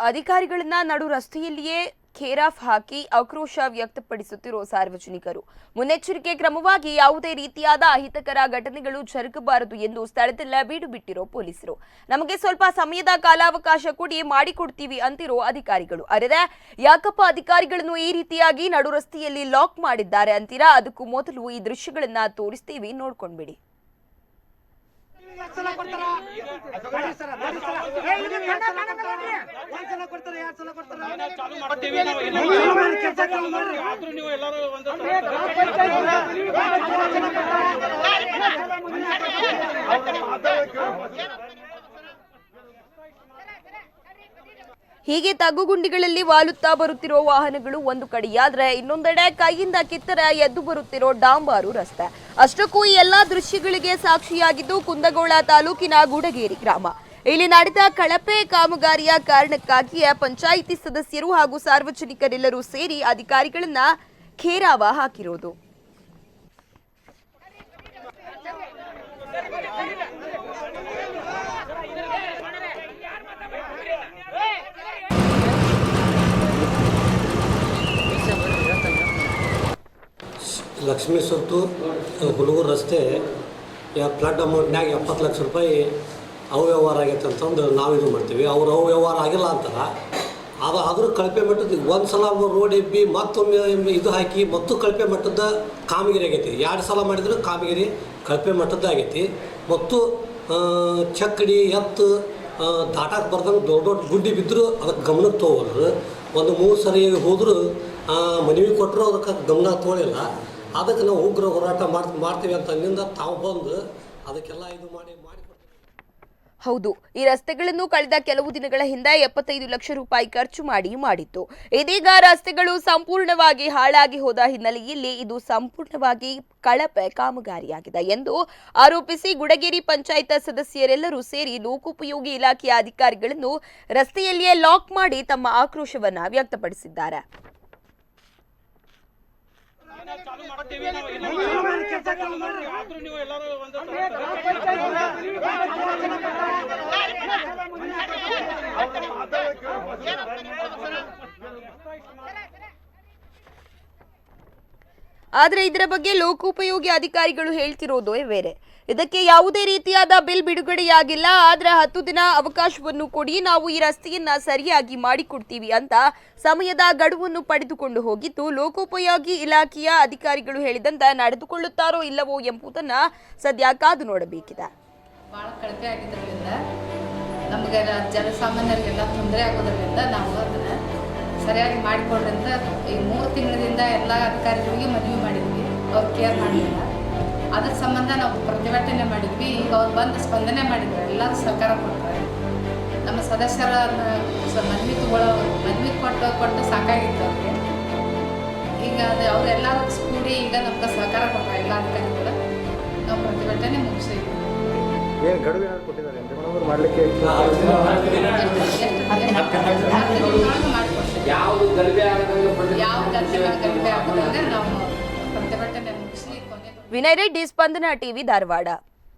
ಅಧಿಕಾರಿಗಳನ್ನ ನಡು ರಸ್ತೆಯಲ್ಲಿಯೇ ಖೇರಾಫ್ ಹಾಕಿ ಆಕ್ರೋಶ ವ್ಯಕ್ತಪಡಿಸುತ್ತಿರುವ ಸಾರ್ವಜನಿಕರು ಮುನ್ನೆಚ್ಚರಿಕೆ ಕ್ರಮವಾಗಿ ಯಾವುದೇ ರೀತಿಯಾದ ಅಹಿತಕರ ಘಟನೆಗಳು ಜರುಗಬಾರದು ಎಂದು ಸ್ಥಳದಲ್ಲೇ ಬೀಡು ಬಿಟ್ಟಿರೋ ಪೊಲೀಸರು. ನಮಗೆ ಸ್ವಲ್ಪ ಸಮಯದ ಕಾಲಾವಕಾಶ ಕೊಡಿ, ಮಾಡಿಕೊಡ್ತೀವಿ ಅಂತಿರೋ ಅಧಿಕಾರಿಗಳು. ಅರೆ ಯಾಕಪ್ಪ ಅಧಿಕಾರಿಗಳನ್ನು ಈ ರೀತಿಯಾಗಿ ನಡು ರಸ್ತೆಯಲ್ಲಿ ಲಾಕ್ ಮಾಡಿದ್ದಾರೆ ಅಂತೀರಾ? ಅದಕ್ಕೂ ಮೊದಲು ಈ ದೃಶ್ಯಗಳನ್ನ ತೋರಿಸ್ತೀವಿ, ನೋಡ್ಕೊಂಡ್ಬಿಡಿ. ಹೀಗೆ ತಗ್ಗುಗುಂಡಿಗಳಲ್ಲಿ ವಾಲುತ್ತಾ ಬರುತ್ತಿರೋ ವಾಹನಗಳು ಒಂದು ಕಡೆಯಾದ್ರೆ, ಇನ್ನೊಂದೆಡೆ ಕೈಯಿಂದ ಕಿತ್ತರೆ ಎದ್ದು ಬರುತ್ತಿರೋ ಡಾಂಬಾರು ರಸ್ತೆ. ಅಷ್ಟಕ್ಕೂ ಈ ಎಲ್ಲಾ ದೃಶ್ಯಗಳಿಗೆ ಸಾಕ್ಷಿಯಾಗಿದ್ದು ಕುಂದಗೋಳ ತಾಲೂಕಿನ ಗುಡಗೇರಿ ಗ್ರಾಮ. ಇಲ್ಲಿ ನಡೆದ ಕಳಪೆ ಕಾಮಗಾರಿಯ ಕಾರಣಕ್ಕಾಗಿಯೇ ಪಂಚಾಯಿತಿ ಸದಸ್ಯರು ಹಾಗೂ ಸಾರ್ವಜನಿಕರೆಲ್ಲರೂ ಸೇರಿ ಅಧಿಕಾರಿಗಳನ್ನ ಖೇರಾವ ಹಾಕಿರೋದು. ಲಕ್ಷ್ಮೀ ಸುತ್ತು ಹುಡುಗರು ರಸ್ತೆ ಫ್ಲಡ್ ಅಮೌಂಟ್ನಾಗ 70 ಲಕ್ಷ ರೂಪಾಯಿ ಅವ್ಯವಹಾರ ಆಗೈತೆ ಅಂತಂದು ನಾವು ಇದು ಮಾಡ್ತೀವಿ. ಅವ್ರು ಅವ್ಯವಹಾರ ಆಗಿಲ್ಲ ಅಂತಾರೆ. ಆದರೂ ಕಳಪೆ ಮಟ್ಟದ ಒಂದು ಸಲ ರೋಡ್ ಎಬ್ಬಿ ಮತ್ತೊಮ್ಮೆ ಇದು ಹಾಕಿ ಮತ್ತು ಕಳಪೆ ಮಟ್ಟದ ಕಾಮಗಿರಿ ಆಗೈತಿ. 2 ಸಲ ಮಾಡಿದ್ರು ಕಾಮಗಿರಿ ಕಳಪೆ ಮಟ್ಟದ ಆಗೈತಿ. ಮತ್ತು ಚಕ್ಕಡಿ ಎತ್ತು ದಾಟಕ್ಕೆ ಬರ್ದಂಗೆ ದೊಡ್ಡ ದೊಡ್ಡ ಗುಡ್ಡಿ ಬಿದ್ದರೂ ಅದಕ್ಕೆ ಗಮನಕ್ಕೆ ತೊಗೊಳ್ರು. ಒಂದು 3 ಸರಿ ಹೋದರೂ ಮನವಿ ಕೊಟ್ಟರು ಅದಕ್ಕೆ ಗಮನ ತೊಗೊಳಿಲ್ಲ. ಅದಕ್ಕೆ ನಾವು ಉಗ್ರ ಹೋರಾಟ ಮಾಡ್ತೀವಿ ಅಂತ ಅಲ್ಲಿಂದ ತಾವು ಬಂದು ಅದಕ್ಕೆಲ್ಲ ಇದು ಮಾಡಿ ಹೌದು, ಈ ರಸ್ತೆಗಳನ್ನು ಕಳೆದ ಕೆಲವು ದಿನಗಳ ಹಿಂದೆ 75 ಲಕ್ಷ ರೂಪಾಯಿ ಖರ್ಚು ಮಾಡಿತ್ತು. ಇದೀಗ ರಸ್ತೆಗಳು ಸಂಪೂರ್ಣವಾಗಿ ಹಾಳಾಗಿ ಹೋದ ಹಿನ್ನೆಲೆಯಲ್ಲಿ ಇದು ಸಂಪೂರ್ಣವಾಗಿ ಕಳಪೆ ಕಾಮಗಾರಿಯಾಗಿದೆ ಎಂದು ಆರೋಪಿಸಿ ಗುಡಗೇರಿ ಪಂಚಾಯತ್ ಸದಸ್ಯರೆಲ್ಲರೂ ಸೇರಿ ಲೋಕೋಪಯೋಗಿ ಇಲಾಖೆಯ ಅಧಿಕಾರಿಗಳನ್ನು ರಸ್ತೆಯಲ್ಲಿಯೇ ಲಾಕ್ ಮಾಡಿ ತಮ್ಮ ಆಕ್ರೋಶವನ್ನ ವ್ಯಕ್ತಪಡಿಸಿದ್ದಾರೆ. ಆದರೆ ಇದರ ಬಗ್ಗೆ ಲೋಕೋಪಯೋಗಿ ಅಧಿಕಾರಿಗಳು ಹೇಳ್ತಿರೋದು ಬೇರೆ. ಇದಕ್ಕೆ ಯಾವುದೇ ರೀತಿಯಾದ ಬಿಲ್ ಬಿಡುಗಡೆಯಾಗಿಲ್ಲ. ಆದ್ರೆ 10 ದಿನ ಅವಕಾಶವನ್ನು ಕೊಡಿ, ನಾವು ಈ ರಸ್ತೆಯನ್ನ ಸರಿಯಾಗಿ ಮಾಡಿಕೊಡ್ತೀವಿ ಅಂತ ಸಮಯದ ಗಡುವನ್ನು ಪಡೆದುಕೊಂಡು ಹೋಗಿದ್ದು ಲೋಕೋಪಯೋಗಿ ಇಲಾಖೆಯ ಅಧಿಕಾರಿಗಳು ಹೇಳಿದಂತೆ ನಡೆದುಕೊಳ್ಳುತ್ತಾರೋ ಇಲ್ಲವೋ ಎಂಬುದನ್ನ ಸದ್ಯ ಕಾದು ನೋಡಬೇಕಿದೆ. ಬಹಳ ಕಳಪೆ ಆಗಿದ್ದರಿಂದ ನಮಗೆ ಜನಸಾಮಾನ್ಯರಿಗೆಲ್ಲ ತೊಂದರೆ ಆಗೋದ್ರಿಂದ ನಾವು ಅದನ್ನ ಸರಿಯಾಗಿ ಮಾಡಿಕೊಂಡ್ರಂತ ಈ 3 ತಿಂಗಳಿಂದ ಎಲ್ಲ ಅಧಿಕಾರಿಗಳಿಗೆ ಮನವಿ ಮಾಡಿದ್ವಿ. ಅವ್ರು ಕೇರ್ ಮಾಡಲಿಲ್ಲ. ಅದ್ರ ಸಂಬಂಧ ನಾವು ಪ್ರತಿಭಟನೆ ಮಾಡಿದ್ವಿ. ಈಗ ಅವ್ರು ಬಂದು ಸ್ಪಂದನೆ ಮಾಡಿದ್ರು, ಎಲ್ಲರೂ ಸಹಕಾರ ಕೊಡ್ತಾರೆ. ನಮ್ಮ ಸದಸ್ಯರ ಮನವಿ ಕೊಟ್ಟು ಸಾಕಾಗಿತ್ತು ಅವ್ರಿಗೆ. ಈಗ ಅದು ಅವರೆಲ್ಲರೂ ಕೂಡಿ ಈಗ ನಮ್ಗೆ ಸಹಕಾರ ಕೊಡ್ತಾರೆ ಎಲ್ಲ ಅಧಿಕಾರಿಗಳು. ನಾವು ಪ್ರತಿಭಟನೆ ಮುಗಿಸಿದ್ವಿ. ಯಾವ ಗಲಭೆ ಆಗದಂಗೆ ನಾವು ಪ್ರತಿಭಟನೆ ಮುಗಿಸಿ. ವಿನಯ್ ರೆಡ್ಡಿ, ಸ್ಪಂದನ ಟಿವಿ, ಧಾರವಾಡ.